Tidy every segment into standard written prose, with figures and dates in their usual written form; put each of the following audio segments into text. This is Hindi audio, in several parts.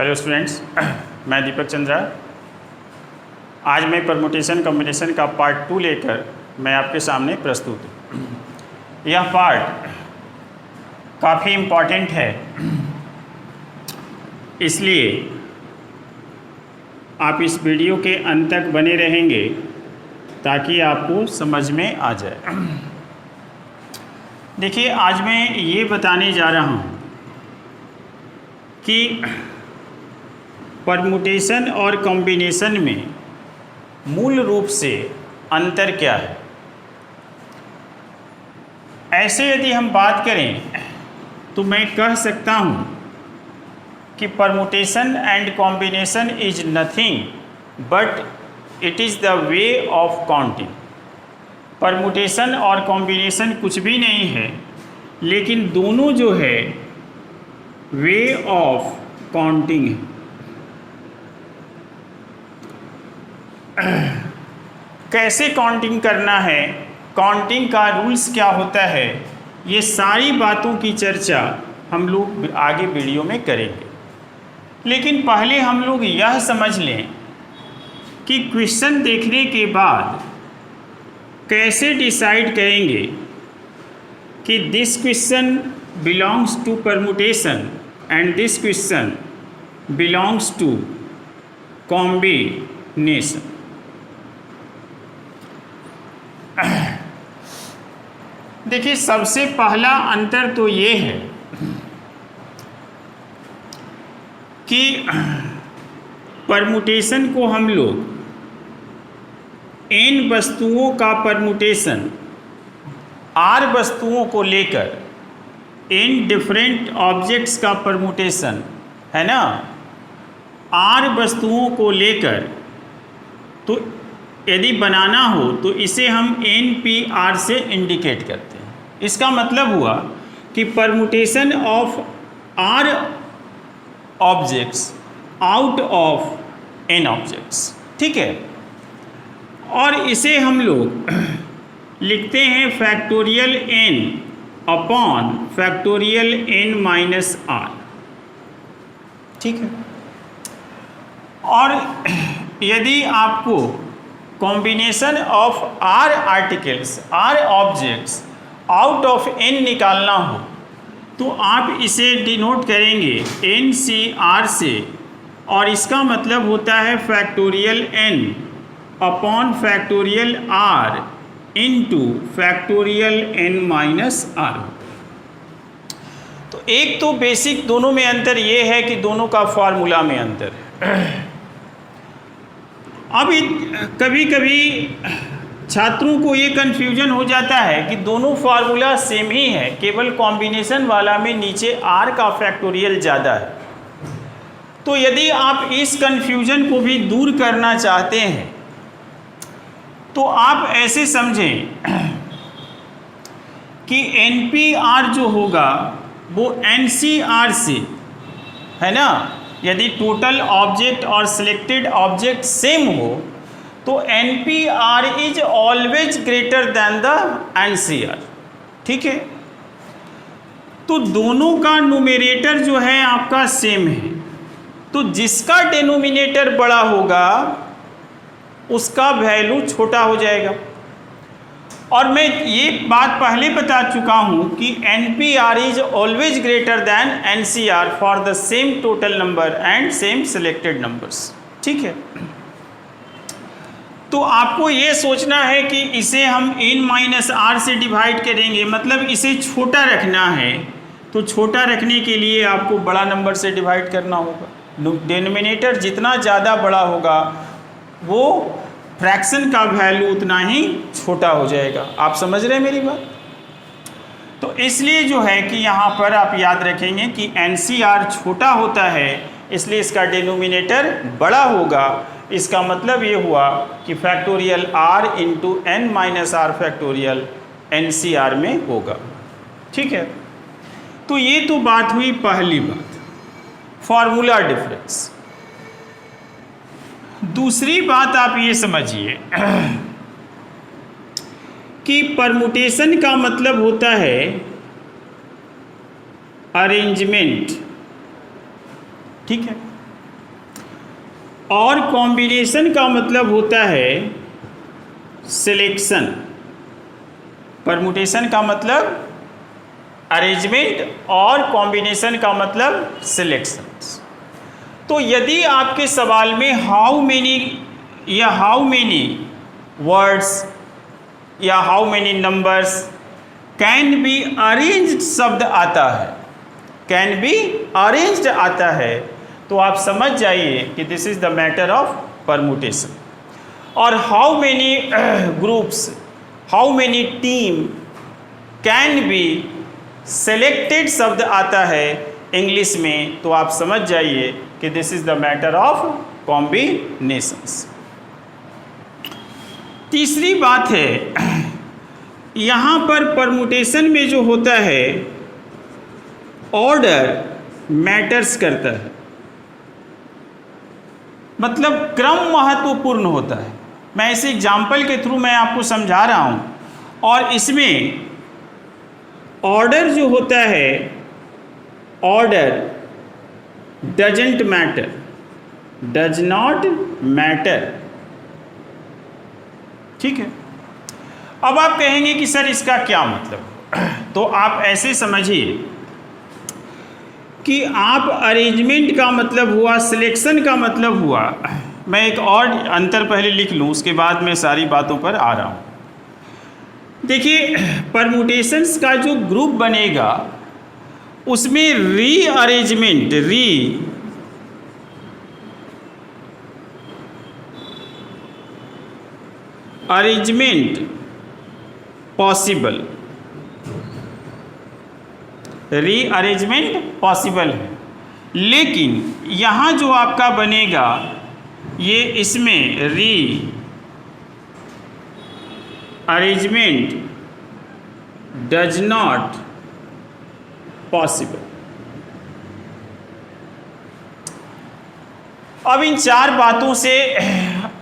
हेलो स्टूडेंट्स, मैं दीपक चंद्रा। आज मैं परमुटेशन कॉम्बिनेशन का पार्ट 2 लेकर मैं आपके सामने प्रस्तुत हूँ। यह पार्ट काफ़ी इम्पॉर्टेंट है, इसलिए आप इस वीडियो के अंत तक बने रहेंगे ताकि आपको समझ में आ जाए। देखिए, आज मैं ये बताने जा रहा हूँ कि परमुटेशन और कॉम्बिनेशन में मूल रूप से अंतर क्या है। ऐसे यदि हम बात करें तो मैं कह सकता हूँ कि permutation and combination is nothing but it is the way of counting. Permutation और कॉम्बिनेशन कुछ भी नहीं है, लेकिन दोनों जो है वे ऑफ काउंटिंग है। कैसे काउंटिंग करना है, काउंटिंग का रूल्स क्या होता है, ये सारी बातों की चर्चा हम लोग आगे वीडियो में करेंगे। लेकिन पहले हम लोग यह समझ लें कि क्वेश्चन देखने के बाद कैसे डिसाइड करेंगे कि this question belongs to permutation and this question belongs to combination. देखिए, सबसे पहला अंतर तो ये है कि परमुटेशन को हम लोग n वस्तुओं का परमुटेशन r वस्तुओं को लेकर n डिफरेंट ऑब्जेक्ट्स का परमुटेशन है ना, r वस्तुओं को लेकर तो यदि बनाना हो तो इसे हम NPR से इंडिकेट करते हैं। इसका मतलब हुआ कि permutation of R objects out of N objects, ठीक है। और इसे हम लोग लिखते हैं factorial n upon factorial n minus r, ठीक है। और यदि आपको combination of r articles r objects out of n निकालना हो तो आप इसे डिनोट करेंगे NCR से, और इसका मतलब होता है factorial n upon factorial r into factorial n minus r। तो एक तो बेसिक दोनों में अंतर ये है कि दोनों का फार्मूला में अंतर है। अब कभी कभी छात्रों को ये कन्फ्यूजन हो जाता है कि दोनों फार्मूला सेम ही है, केवल कॉम्बिनेशन वाला में नीचे r का फैक्टोरियल ज़्यादा है। तो यदि आप इस कन्फ्यूजन को भी दूर करना चाहते हैं तो आप ऐसे समझें कि NPR जो होगा वो NCR से, है ना। यदि टोटल ऑब्जेक्ट और सिलेक्टेड ऑब्जेक्ट सेम हो तो NPR is always greater than the NCR, ठीक है। तो दोनों का न्यूमरेटर जो है आपका सेम है, तो जिसका डिनोमिनेटर बड़ा होगा उसका वैल्यू छोटा हो जाएगा। और मैं ये बात पहले बता चुका हूँ कि NPR is always greater than NCR for the same total number and same selected numbers, ठीक है। तो आपको ये सोचना है कि इसे हम n माइनस r से डिवाइड करेंगे, मतलब इसे छोटा रखना है। तो छोटा रखने के लिए आपको बड़ा नंबर से डिवाइड करना होगा। डिनोमिनेटर जितना ज़्यादा बड़ा होगा वो फ्रैक्शन का वैल्यू उतना ही छोटा हो जाएगा। आप समझ रहे हैं मेरी बात? तो इसलिए जो है कि यहाँ पर आप याद रखेंगे कि NCR छोटा होता है, इसलिए इसका डिनोमिनेटर बड़ा होगा। इसका मतलब ये हुआ कि factorial r into n minus r factorial NCR में होगा, ठीक है। तो ये तो बात हुई पहली बात, फॉर्मूला डिफरेंस। दूसरी बात आप ये समझिए कि परमुटेशन का मतलब होता है अरेंजमेंट, ठीक है। और कॉम्बिनेशन का मतलब होता है सिलेक्शन। परमुटेशन का मतलब अरेंजमेंट और कॉम्बिनेशन का मतलब सिलेक्शन। तो यदि आपके सवाल में हाउ मेनी या हाउ मेनी वर्ड्स या how many numbers can be arranged शब्द आता है, कैन बी अरेंज्ड आता है, तो आप समझ जाइए कि this is the matter of permutation. और how many groups, how many team can be selected शब्द आता है इंग्लिश में, तो आप समझ जाइए कि this is the matter of combinations. तीसरी बात है, यहाँ पर परमुटेशन में जो होता है ऑर्डर मैटर्स करता है, मतलब क्रम महत्वपूर्ण होता है। मैं इस एग्जाम्पल के थ्रू मैं आपको समझा रहा हूँ। और इसमें ऑर्डर जो होता है, order doesn't matter, does not matter, ठीक है। अब आप कहेंगे कि सर इसका क्या मतलब, तो आप ऐसे समझिए कि आप अरेंजमेंट का मतलब हुआ, सिलेक्शन का मतलब हुआ। मैं एक और अंतर पहले लिख लूँ, उसके बाद मैं सारी बातों पर आ रहा हूँ। देखिए, परमुटेशंस का जो ग्रुप बनेगा उसमें rearrangement, arrangement possible, rearrangement possible है। लेकिन यहाँ जो आपका बनेगा ये इसमें री अरेंजमेंट डज नॉट पॉसिबल। अब इन चार बातों से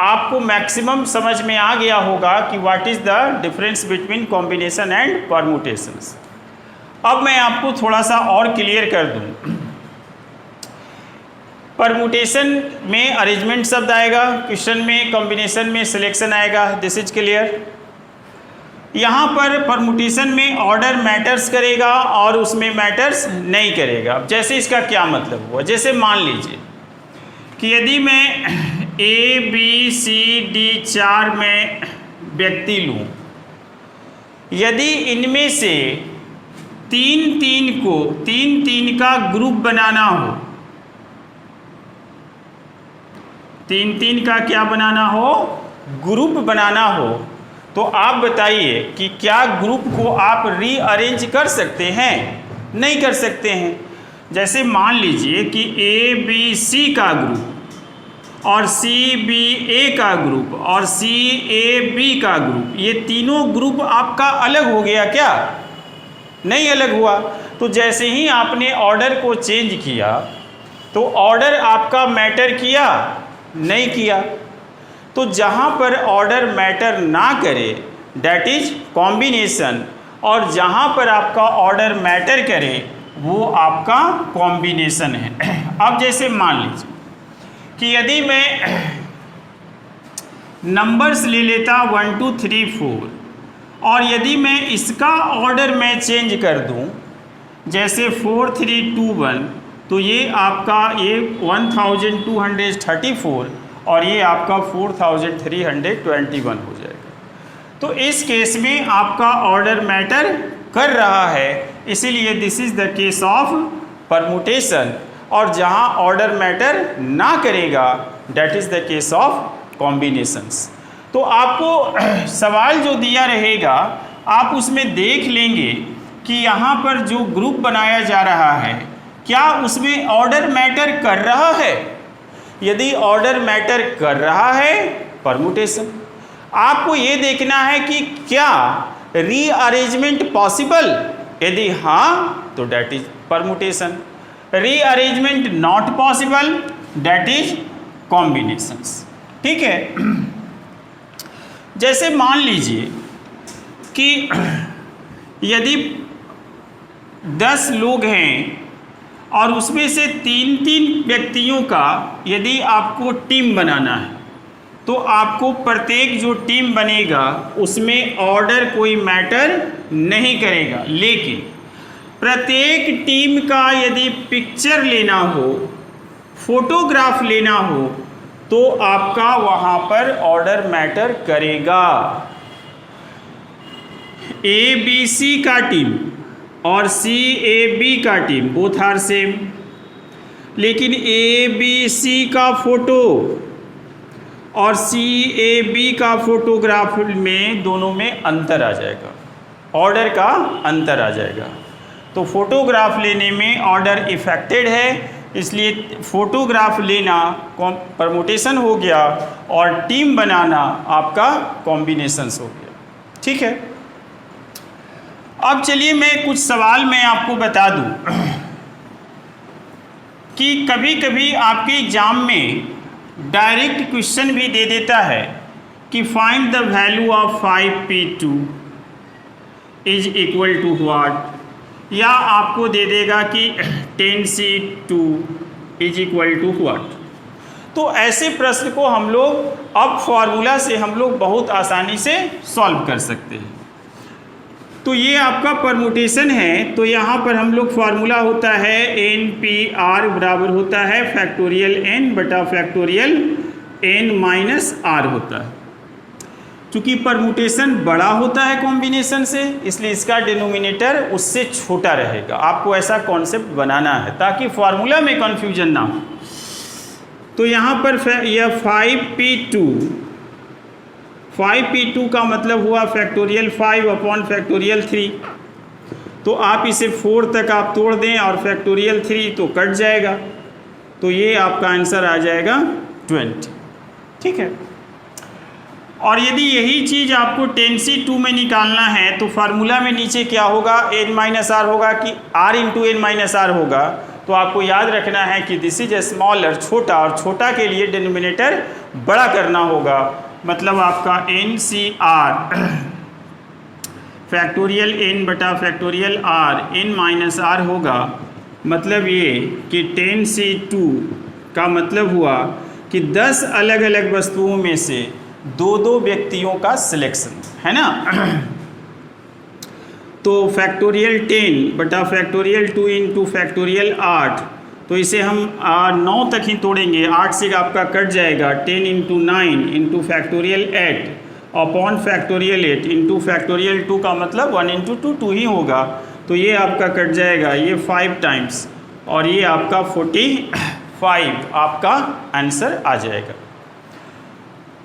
आपको मैक्सिमम समझ में आ गया होगा कि what is the difference between combination and permutations. अब मैं आपको थोड़ा सा और क्लियर कर दूं। परमुटेशन में अरेंजमेंट शब्द आएगा, क्वेश्चन में कॉम्बिनेशन में सिलेक्शन आएगा, दिस इज क्लियर। यहाँ पर परमुटेशन में ऑर्डर मैटर्स करेगा और उसमें मैटर्स नहीं करेगा। जैसे इसका क्या मतलब हुआ, जैसे मान लीजिए कि यदि मैं ए बी सी डी 4 में व्यक्ति लूँ, यदि इनमें से तीन तीन का ग्रुप बनाना हो, तीन का क्या बनाना हो, ग्रुप बनाना हो, तो आप बताइए कि क्या ग्रुप को आप रीअरेंज कर सकते हैं? नहीं कर सकते हैं। जैसे मान लीजिए कि ए बी सी का ग्रुप और सी बी ए का ग्रुप और सी ए बी का ग्रुप, ये तीनों ग्रुप आपका अलग हो गया क्या? नहीं अलग हुआ। तो जैसे ही आपने ऑर्डर को चेंज किया तो ऑर्डर आपका मैटर किया? नहीं किया। तो जहाँ पर ऑर्डर मैटर ना करे दैट इज कॉम्बिनेशन, और जहाँ पर आपका ऑर्डर मैटर करे वो आपका कॉम्बिनेशन है। अब जैसे मान लीजिए कि यदि मैं नंबर्स ले लेता 1 2 3 4 और यदि मैं इसका ऑर्डर मैं चेंज कर दूं, जैसे 4 3 2 1, तो ये आपका ये 1234 और ये आपका 4321 हो जाएगा। तो इस केस में आपका ऑर्डर मैटर कर रहा है, इसीलिए this is the case of permutation. और जहाँ ऑर्डर मैटर ना करेगा that is the case of combinations. तो आपको सवाल जो दिया रहेगा आप उसमें देख लेंगे कि यहाँ पर जो ग्रुप बनाया जा रहा है क्या उसमें ऑर्डर मैटर कर रहा है। यदि ऑर्डर मैटर कर रहा है परमुटेशन। आपको ये देखना है कि क्या रीअरेंजमेंट पॉसिबल, यदि हाँ तो that is permutation, rearrangement not possible that is combinations. ठीक है। जैसे मान लीजिए कि यदि 10 लोग हैं और उसमें से 3-3 व्यक्तियों का यदि आपको टीम बनाना है तो आपको प्रत्येक जो टीम बनेगा उसमें ऑर्डर कोई मैटर नहीं करेगा, लेकिन प्रत्येक टीम का यदि पिक्चर लेना हो, फोटोग्राफ लेना हो, तो आपका वहाँ पर ऑर्डर मैटर करेगा। ABC का टीम और CAB का टीम बोथ आर सेम, लेकिन ABC का फोटो और CAB का फोटोग्राफ में दोनों में अंतर आ जाएगा, ऑर्डर का अंतर आ जाएगा। तो फोटोग्राफ लेने में ऑर्डर इफेक्टेड है, इसलिए फोटोग्राफ लेना परमुटेशन हो गया और टीम बनाना आपका कॉम्बिनेशंस हो गया। ठीक है, अब चलिए मैं कुछ सवाल मैं आपको बता दूं कि कभी कभी आपके एग्जाम में डायरेक्ट क्वेश्चन भी दे देता है कि find the value of 5p2 is equal to what, या आपको दे देगा कि 10c2 is equal to what. तो ऐसे प्रश्न को हम लोग अब फॉर्मूला से हम लोग बहुत आसानी से सॉल्व कर सकते हैं। तो ये आपका परमुटेशन है, तो यहाँ पर हम लोग फार्मूला होता है NPR बराबर होता है फैक्टोरियल n बटा फैक्टोरियल n माइनस r होता है। चूँकि परमुटेशन बड़ा होता है कॉम्बिनेशन से, इसलिए इसका डिनोमिनेटर उससे छोटा रहेगा। आपको ऐसा कॉन्सेप्ट बनाना है ताकि फार्मूला में कन्फ्यूजन ना हो। तो यहाँ पर यह 5p2 का मतलब हुआ फैक्टोरियल 5 अपॉन फैक्टोरियल 3, तो आप इसे 4 तक आप तोड़ दें और फैक्टोरियल 3 तो कट जाएगा, तो ये आपका आंसर आ जाएगा 20। ठीक है, और यदि यही चीज़ आपको 10c2 में निकालना है तो फार्मूला में नीचे क्या होगा, n माइनस आर होगा कि r into n minus R होगा। तो आपको याद रखना है कि दिस इज ए स्मॉलर, छोटा, और छोटा के लिए डिनोमिनेटर बड़ा करना होगा। मतलब आपका NCR फैक्टोरियल n बटा factorial r n minus r होगा। मतलब ये कि 10c2 का मतलब हुआ कि 10 अलग अलग वस्तुओं में से 2-2 व्यक्तियों का सिलेक्शन है ना। तो फैक्टोरियल 10 बटा फैक्टोरियल 2 इंटू फैक्टोरियल 8, तो इसे हम 9 तक ही तोड़ेंगे, 8 से आपका कट जाएगा। 10 into 9 into factorial 8 upon factorial 8 into factorial 2 का मतलब 1 इंटू 2 ही होगा, तो ये आपका कट जाएगा, ये 5 टाइम्स, और ये आपका 45 आपका आंसर आ जाएगा।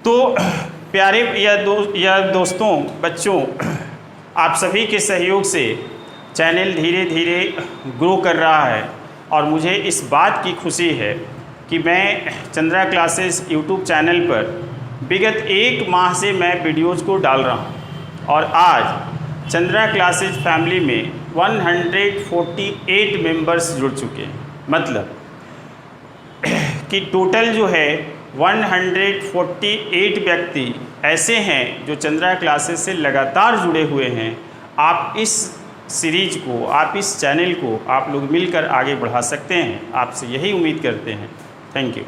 तो प्यारे या दोस्तों, बच्चों, आप सभी के सहयोग से चैनल धीरे धीरे ग्रो कर रहा है और मुझे इस बात की खुशी है कि मैं चंद्रा क्लासेस यूट्यूब चैनल पर विगत 1 माह से मैं वीडियोज़ को डाल रहा हूँ और आज चंद्रा क्लासेस फैमिली में 148 मेंबर्स जुड़ चुके हैं। मतलब कि टोटल जो है 148 व्यक्ति ऐसे हैं जो चंद्रा क्लासेस से लगातार जुड़े हुए हैं। आप इस सीरीज को, आप इस चैनल को आप लोग मिलकर आगे बढ़ा सकते हैं, आपसे यही उम्मीद करते हैं। Thank you.